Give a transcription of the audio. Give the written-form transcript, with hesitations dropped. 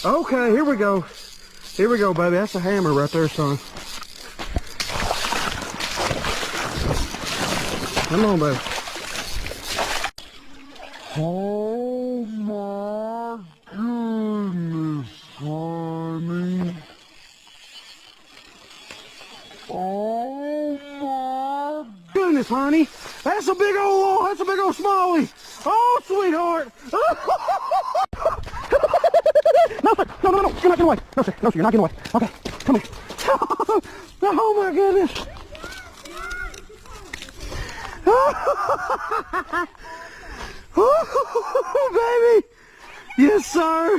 Okay, here we go. Here we go, baby. That's a hammer right there, son. Come on, baby. Oh my goodness, honey. Oh my goodness, honey. That's a big old smallie. Oh, sweetheart. No, sir. No. You're not getting away. No, sir. You're not getting away. Okay, come here. Oh my goodness. Oh, baby. Yes, sir.